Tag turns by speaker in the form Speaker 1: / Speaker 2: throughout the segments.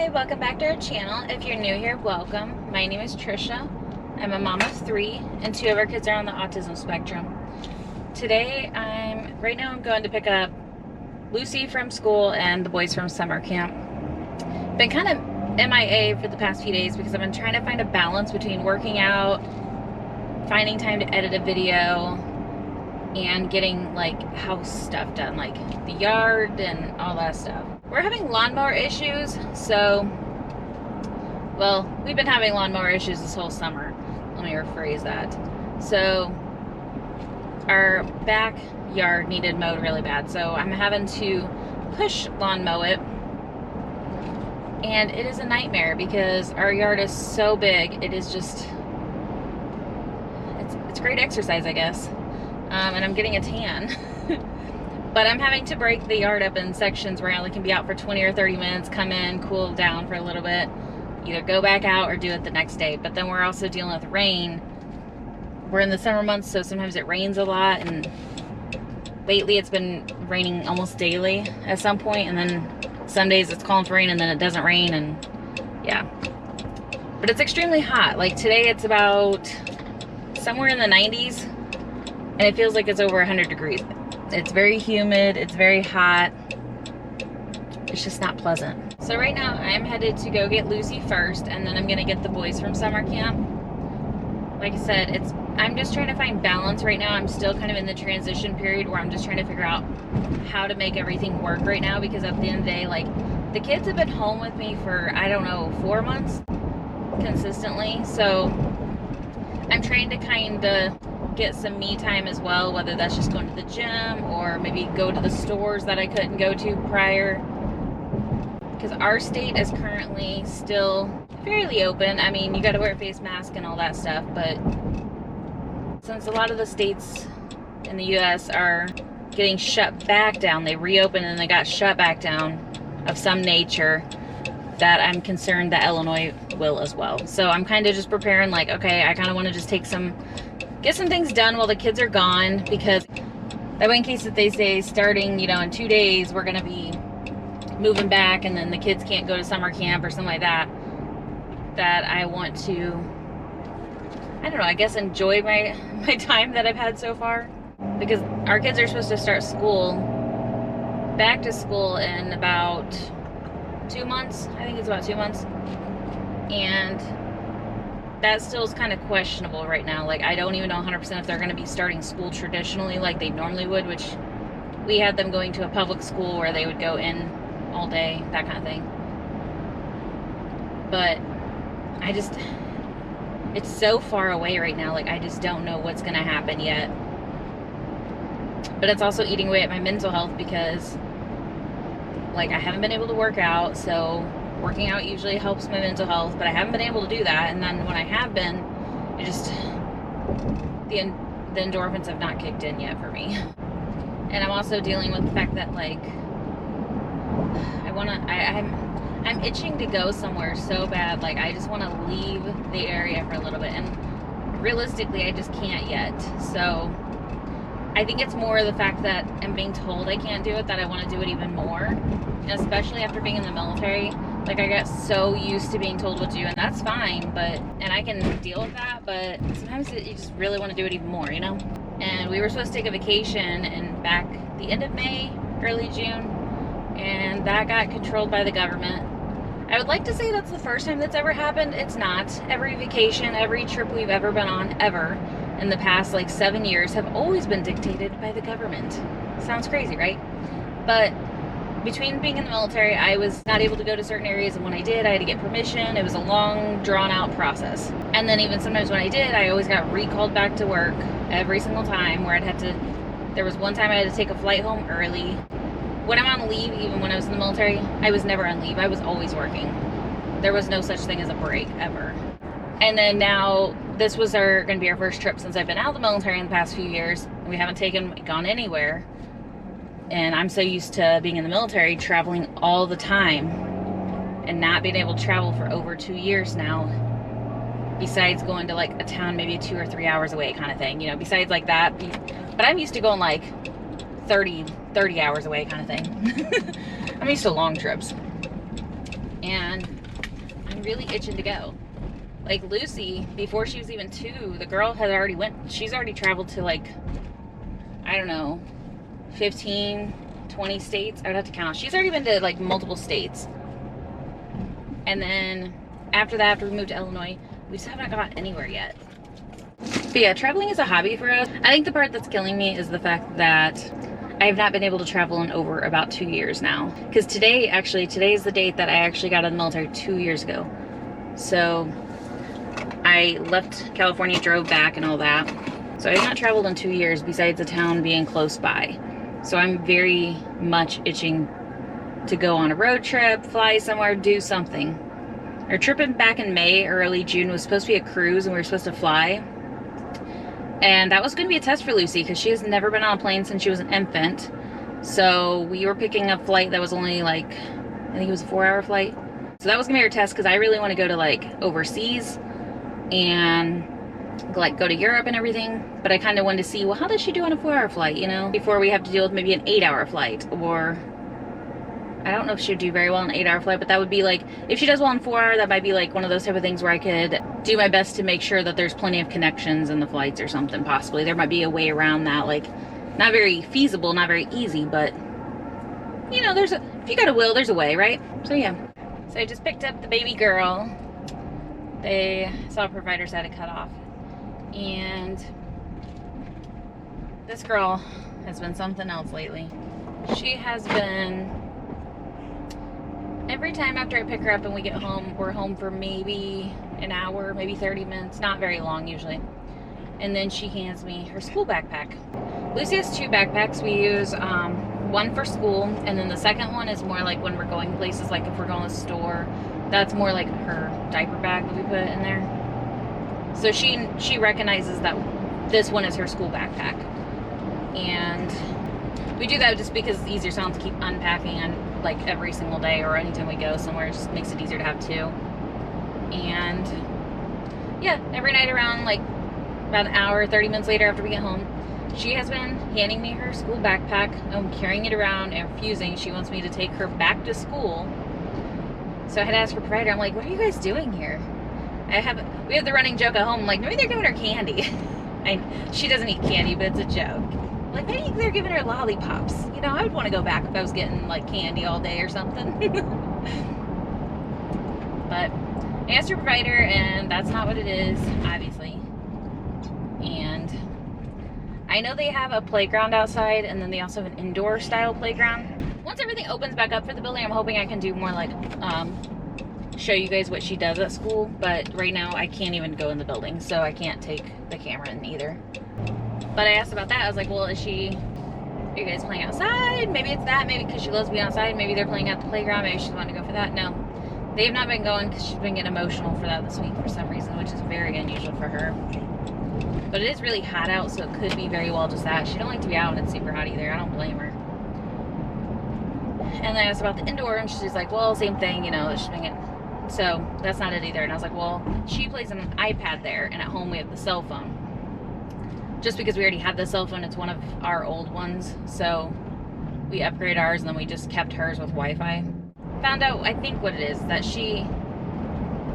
Speaker 1: Hi, welcome back to our channel. If you're new here, welcome. My name is Trisha. I'm a mom of 3, and 2 of our kids are on the autism spectrum. Today, right now I'm going to pick up Lucy from school and the boys from summer camp. Been kind of MIA for the past few days because I've been trying to find a balance between working out, finding time to edit a video, and getting like house stuff done, like the yard and all that stuff. We're having lawnmower issues, so, well, we've been having lawnmower issues this whole summer. Let me rephrase that. So, our backyard needed mowed really bad, so I'm having to push lawn mow it. And it is a nightmare because our yard is so big. It is just, it's great exercise, I guess. And I'm getting a tan. But I'm having to break the yard up in sections where I only can be out for 20 or 30 minutes, come in, cool down for a little bit, either go back out or do it the next day. But then we're also dealing with rain. We're in the summer months, so sometimes it rains a lot, and lately it's been raining almost daily at some point, and then some days it's calling for rain and then it doesn't rain, and yeah. But it's extremely hot. Like today it's about somewhere in the 90s, and it feels like it's over 100 degrees. It's very humid, it's very hot. It's just not pleasant. So right now I'm headed to go get Lucy first, and then I'm gonna get the boys from summer camp. Like I said, I'm just trying to find balance right now. I'm still kind of in the transition period where I'm just trying to figure out how to make everything work right now, because at the end of the day, like, the kids have been home with me for, I don't know, 4 months consistently. So I'm trying to kind of get some me time as well, whether that's just going to the gym or maybe go to the stores that I couldn't go to prior, because our state is currently still fairly open. I mean, you got to wear a face mask and all that stuff, but since a lot of the states in the US are getting shut back down, they reopened and they got shut back down of some nature, that I'm concerned that Illinois will as well. So I'm kind of just preparing, like, okay, I kind of want to just get some things done while the kids are gone, because that way, in case that they say starting, you know, in 2 days we're going to be moving back and then the kids can't go to summer camp or something like that, that I want to, I don't know, I guess enjoy my time that I've had so far. Because our kids are supposed to start back to school in about 2 months. I think it's about 2 months. And that still is kind of questionable right now. Like, I don't even know 100% if they're going to be starting school traditionally like they normally would, which we had them going to a public school where they would go in all day, that kind of thing. But it's so far away right now. Like, I just don't know what's going to happen yet. But it's also eating away at my mental health because, like, I haven't been able to work out, so working out usually helps my mental health, but I haven't been able to do that. And then when I have been, it just, the endorphins have not kicked in yet for me. And I'm also dealing with the fact that, like, I'm itching to go somewhere so bad. Like, I just want to leave the area for a little bit, and realistically I just can't yet. So I think it's more the fact that I'm being told I can't do it, that I want to do it even more. And especially after being in the military, like, I got so used to being told what to do, and that's fine, and I can deal with that, but sometimes you just really want to do it even more, you know? And we were supposed to take a vacation back the end of May, early June, and that got controlled by the government. I would like to say that's the first time that's ever happened. It's not. Every vacation, every trip we've ever been on, ever, in the past, like, 7 years, have always been dictated by the government. Sounds crazy, right? But between being in the military, I was not able to go to certain areas, and when I did, I had to get permission. It was a long, drawn-out process. And then even sometimes when I did, I always got recalled back to work every single time, where there was one time I had to take a flight home early. When I'm on leave, even when I was in the military, I was never on leave. I was always working. There was no such thing as a break, ever. And then now, this was going to be our first trip since I've been out of the military in the past few years. And we haven't gone anywhere. And I'm so used to being in the military, traveling all the time, and not being able to travel for over 2 years now, besides going to, like, a town maybe 2 or 3 hours away kind of thing, you know, besides like that. But I'm used to going like 30 hours away kind of thing. I'm used to long trips. and I'm really itching to go. Like Lucy, before she was even 2, the girl had already she's already traveled to like, I don't know, 15, 20 states. I would have to count. She's already been to like multiple states. And then after that, after we moved to Illinois, we just haven't got anywhere yet. But yeah, traveling is a hobby for us. I think the part that's killing me is the fact that I have not been able to travel in over about 2 years now. Because today is the date that I actually got out of the military 2 years ago. So I left California, drove back and all that. So I have not traveled in 2 years besides the town being close by. So I'm very much itching to go on a road trip, fly somewhere, do something. Our trip back in May, early June, was supposed to be a cruise and we were supposed to fly. And that was going to be a test for Lucy because she has never been on a plane since she was an infant. So we were picking a flight that was only like, I think it was a 4-hour flight. So that was going to be our test because I really want to go to like overseas and like go to Europe and everything. But I kind of wanted to see, well, how does she do on a 4-hour flight, you know? Before we have to deal with maybe an 8-hour flight, or I don't know if she'd do very well on an 8-hour flight, but that would be like, if she does well on 4-hour, that might be like one of those type of things where I could do my best to make sure that there's plenty of connections in the flights or something, possibly. There might be a way around that, like, not very feasible, not very easy, but, you know, if you got a will, there's a way, right? So, yeah. So I just picked up the baby girl. They saw providers had it cut off. And this girl has been something else lately. She has been, every time after I pick her up and we get home, we're home for maybe an hour, maybe 30 minutes, not very long usually. And then she hands me her school backpack. Lucy has 2 backpacks. We use one for school, and then the second one is more like when we're going places, like if we're going to the store, that's more like her diaper bag that we put in there. So she recognizes that this one is her school backpack. And we do that just because it's easier so I don't have to keep unpacking on like every single day or anytime we go somewhere. It just makes it easier to have 2. And yeah, every night around like about an hour, 30 minutes later after we get home, she has been handing me her school backpack. I'm carrying it around and refusing. She wants me to take her back to school. So I had to ask her provider, I'm like, what are you guys doing here? We have the running joke at home, like, maybe they're giving her candy. She doesn't eat candy, but it's a joke. Like, maybe they're giving her lollipops. You know, I would want to go back if I was getting, like, candy all day or something. But I asked her provider, and that's not what it is, obviously. And I know they have a playground outside, and then they also have an indoor-style playground. Once everything opens back up for the building, I'm hoping I can do more, like, show you guys what she does at school. But right now, I can't even go in the building, so I can't take the camera in either. But I asked about that. I was like, well, are you guys playing outside? Maybe it's that. Maybe because she loves being outside. Maybe they're playing at the playground. Maybe she's wanting to go for that. No. They have not been going because she's been getting emotional for that this week for some reason, which is very unusual for her. But it is really hot out, so it could be very well just that. She don't like to be out when it's super hot either. I don't blame her. And then I asked about the indoor, and she's like, well, same thing, you know, she's been getting... So that's not it either. And I was like, well, she plays on an iPad there, and at home we have the cell phone. Just because we already had the cell phone, it's one of our old ones, so we upgraded ours, and then we just kept hers with Wi-Fi. Found out, I think what it is, that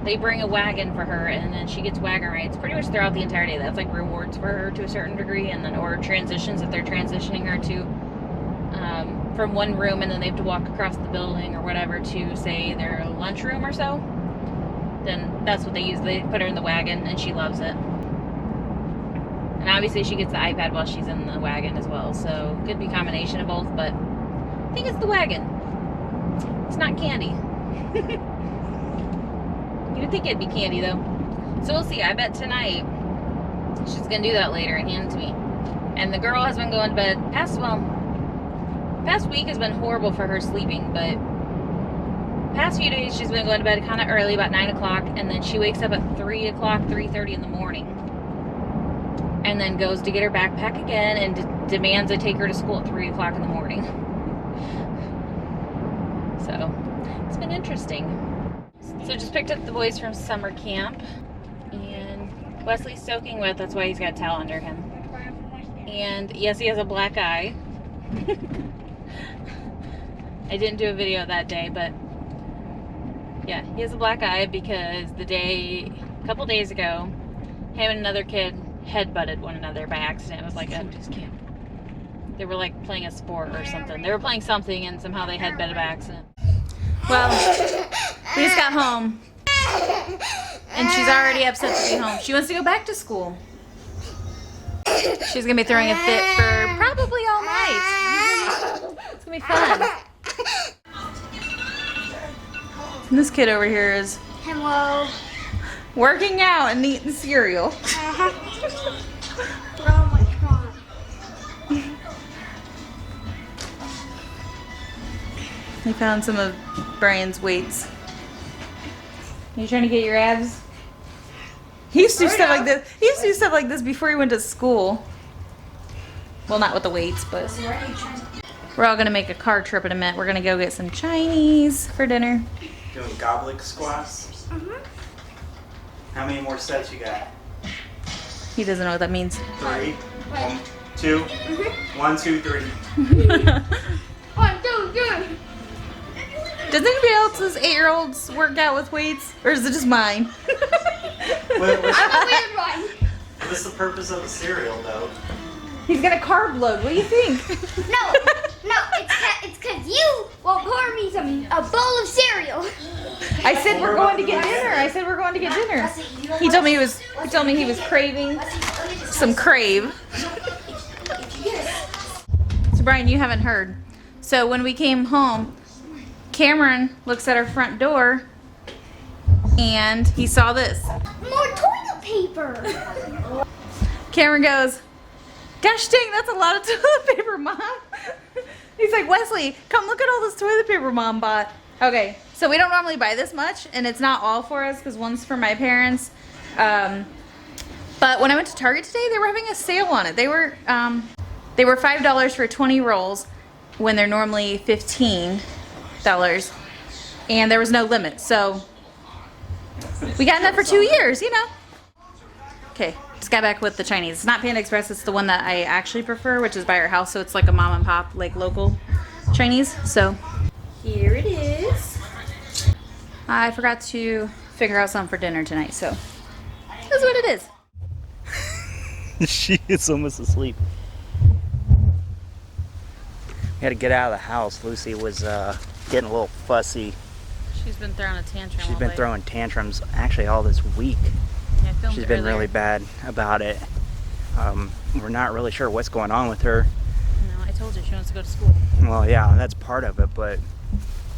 Speaker 1: they bring a wagon for her, and then she gets wagon rides pretty much throughout the entire day. That's like rewards for her to a certain degree, and then or transitions if they're transitioning her to from one room, and then they have to walk across the building or whatever to, say, their lunchroom or so. Then that's what they use. They put her in the wagon, and she loves it. And obviously she gets the iPad while she's in the wagon as well, so could be a combination of both, but I think it's the wagon. It's not candy. You would think it'd be candy, though. So we'll see. I bet tonight she's going to do that later and hand it to me. And the girl has been going to bed past week has been horrible for her sleeping, but past few days she's been going to bed kind of early, about 9 o'clock, and then she wakes up at 3 o'clock, 3:30 in the morning, and then goes to get her backpack again and demands I take her to school at 3 o'clock in the morning. So it's been interesting. So just picked up the boys from summer camp, and Wesley's soaking wet, that's why he's got a towel under him. And yes, he has a black eye. I didn't do a video that day, but Yeah, he has a black eye because a couple days ago, him and another kid head-butted one another by accident. It was like they were like playing a sport or something. They were playing something and somehow they head-butted by accident. Well, we just got home and she's already upset to be home. She wants to go back to school. She's gonna be throwing a fit for probably all night. It's gonna be fun. And this kid over here is working out and eating cereal.
Speaker 2: Oh my god.
Speaker 1: He found some of Brian's weights. You trying to get your abs? He used to do stuff like this. He used to do stuff like this before he went to school. Well, not with the weights, but we're all gonna make a car trip in a minute. We're gonna go get some Chinese for dinner.
Speaker 3: Doing goblet squats? How many more sets you got?
Speaker 1: He doesn't know what that means.
Speaker 3: 3. 1, 2. 1, 2, 3.
Speaker 2: 1, 2, 3.
Speaker 1: Does anybody else's 8-year-olds work out with weights? Or is it just mine?
Speaker 2: I'm a weird one.
Speaker 3: What's the purpose of the cereal, though?
Speaker 1: He's got a carb load. What do you think?
Speaker 2: No, it's because you will pour me a bowl of cereal.
Speaker 1: I said we're going to get dinner. He told me he was craving some crave. So Brian, you haven't heard. So when we came home, Kamryn looks at our front door and he saw this.
Speaker 2: More toilet paper.
Speaker 1: Kamryn goes, "Gosh dang, that's a lot of toilet paper, Mom." He's like, "Wesley, come look at all this toilet paper Mom bought." Okay, so we don't normally buy this much, and it's not all for us because one's for my parents. But when I went to Target today, they were having a sale on it. They were $5 for 20 rolls when they're normally $15, and there was no limit. So we got enough for 2 years, you know. Okay, just got back with the Chinese. It's not Panda Express, it's the one that I actually prefer, which is by our house, so it's like a mom and pop, like local Chinese. So here it is. I forgot to figure out something for dinner tonight, so that's what it is.
Speaker 3: She is almost asleep. We had to get out of the house. Lucy was getting a little fussy.
Speaker 1: She's been throwing a tantrum.
Speaker 3: She's been throwing tantrums actually all this week.
Speaker 1: Yeah, I filmed
Speaker 3: She's
Speaker 1: it
Speaker 3: been
Speaker 1: earlier.
Speaker 3: really bad about it. We're not really sure what's going on with her.
Speaker 1: No, I told you she wants to go to school.
Speaker 3: Well, yeah, that's part of it, but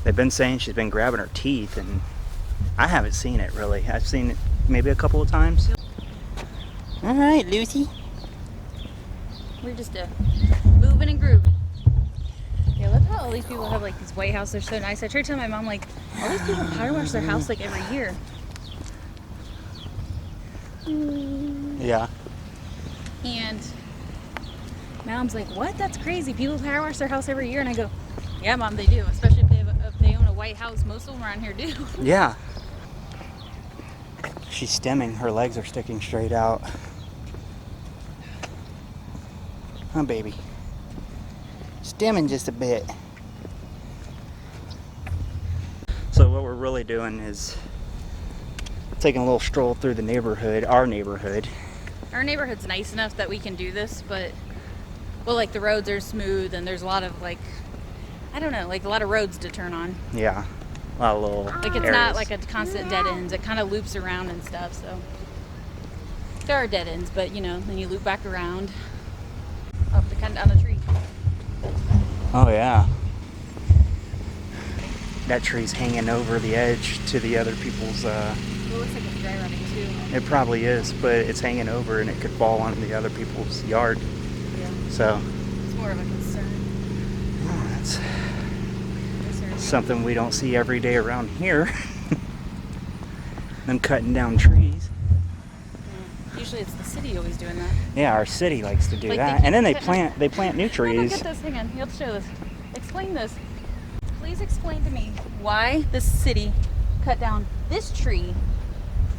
Speaker 3: they've been saying she's been grabbing her teeth, and I haven't seen it really. I've seen it maybe a couple of times. All right, Lucy.
Speaker 1: We're just moving and grooving. Yeah, look how all these people have like these White House. They're so nice. I tried telling my mom, like, all these people power wash their house like every year.
Speaker 3: Yeah.
Speaker 1: And my mom's like, "What? That's crazy. People power wash their house every year." And I go, "Yeah, Mom, they do. Especially if they own a White House. Most of them around here do."
Speaker 3: Yeah. She's stimming. Her legs are sticking straight out. Huh, baby? Stimming just a bit. So what we're really doing is taking a little stroll through the neighborhood, our neighborhood.
Speaker 1: Our neighborhood's nice enough that we can do this, but, well, like the roads are smooth and there's a lot of like, I don't know, like a lot of roads to turn on.
Speaker 3: Yeah, a lot of little
Speaker 1: Like it's not like a constant dead ends. It kind of loops around and stuff, so. There are dead ends, but you know, then you loop back around. Up to cut down a tree.
Speaker 3: Oh yeah. That tree's hanging over the edge to the other people's,
Speaker 1: Well, it looks like it's dry rotting too.
Speaker 3: it probably is, but it's hanging over and it could fall onto the other people's yard.
Speaker 1: Yeah.
Speaker 3: So,
Speaker 1: It's more of a concern.
Speaker 3: that's something we don't see every day around here. Them cutting down trees.
Speaker 1: Yeah. Usually it's the city always doing that.
Speaker 3: Yeah, our city likes to do
Speaker 1: Like
Speaker 3: that. And then they
Speaker 1: cut-
Speaker 3: plant new
Speaker 1: Oh, look
Speaker 3: trees.
Speaker 1: at this. Hang on. You have to show this. Explain this. Please explain to me why the city cut down this tree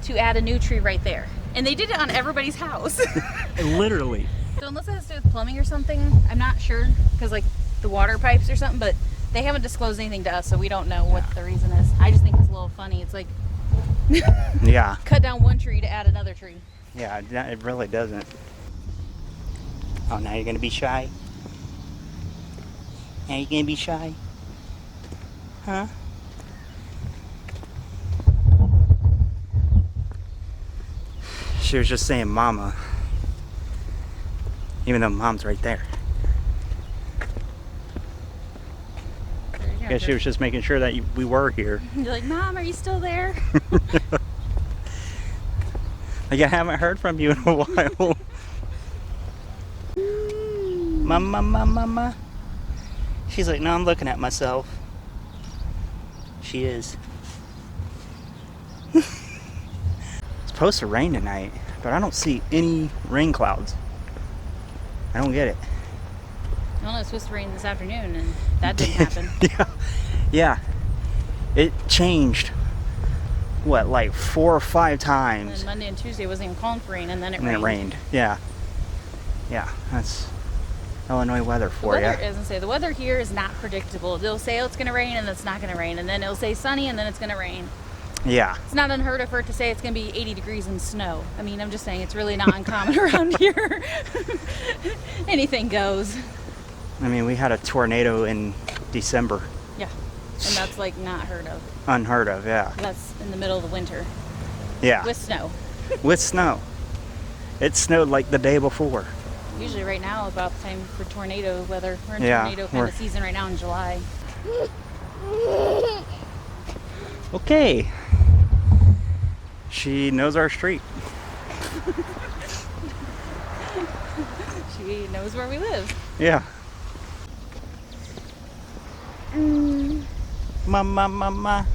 Speaker 1: to add a new tree right there. And they did it on everybody's house.
Speaker 3: Literally.
Speaker 1: So unless it has to do with plumbing or something, I'm not sure. Because like the water pipes or something, but They haven't disclosed anything to us, so we don't know what the reason is. I just think it's a little funny. It's like
Speaker 3: Yeah.
Speaker 1: cut down one tree to add another tree.
Speaker 3: Yeah, it really doesn't. Oh, now you're gonna be shy? Now you're gonna be shy? Huh? She was just saying mama. Even though mom's right there. Yeah, she was just making sure that we were here.
Speaker 1: You're like, Mom, are you still there?
Speaker 3: Like, I haven't heard from you in a while. Mama, mama, mama. She's like, no, I'm looking at myself. She is. It's supposed to rain tonight, but I don't see any rain clouds. I don't get it.
Speaker 1: Well, it's supposed to rain this afternoon, and that didn't happen.
Speaker 3: Yeah. It changed, what, like 4 or 5
Speaker 1: And
Speaker 3: times.
Speaker 1: then Monday and Tuesday wasn't even calling for rain, and then it
Speaker 3: And then
Speaker 1: rained.
Speaker 3: it rained. Yeah. Yeah, that's Illinois weather
Speaker 1: The
Speaker 3: for you.
Speaker 1: weather, as I say, the weather here is not predictable. They'll say, oh, it's going to rain, and it's not going to rain. And then it'll say sunny, and then it's going to rain.
Speaker 3: Yeah.
Speaker 1: It's not unheard of for it to say it's going to be 80 degrees and snow. I mean, I'm just saying it's really not uncommon around here. Anything goes.
Speaker 3: I mean, we had a tornado in December.
Speaker 1: Yeah. And that's like not heard of.
Speaker 3: Unheard of, yeah.
Speaker 1: That's in the middle of the winter
Speaker 3: Yeah.
Speaker 1: with snow.
Speaker 3: With snow. It snowed like the day before.
Speaker 1: Usually right now about the time for tornado weather. We're in
Speaker 3: Yeah,
Speaker 1: tornado kind
Speaker 3: we're-
Speaker 1: of season right now in July.
Speaker 3: Okay. She knows our street.
Speaker 1: She knows where we live.
Speaker 3: Yeah. Mama, mama.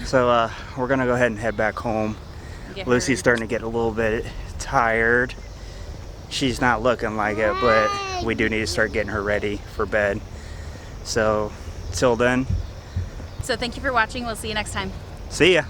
Speaker 3: So, we're gonna go ahead and head back home.
Speaker 1: Get
Speaker 3: Lucy's
Speaker 1: her-
Speaker 3: starting to get a little bit tired. She's not looking like it, but we do need to start getting her ready for bed. So, till then,
Speaker 1: So thank you for watching. We'll see you next time.
Speaker 3: see ya.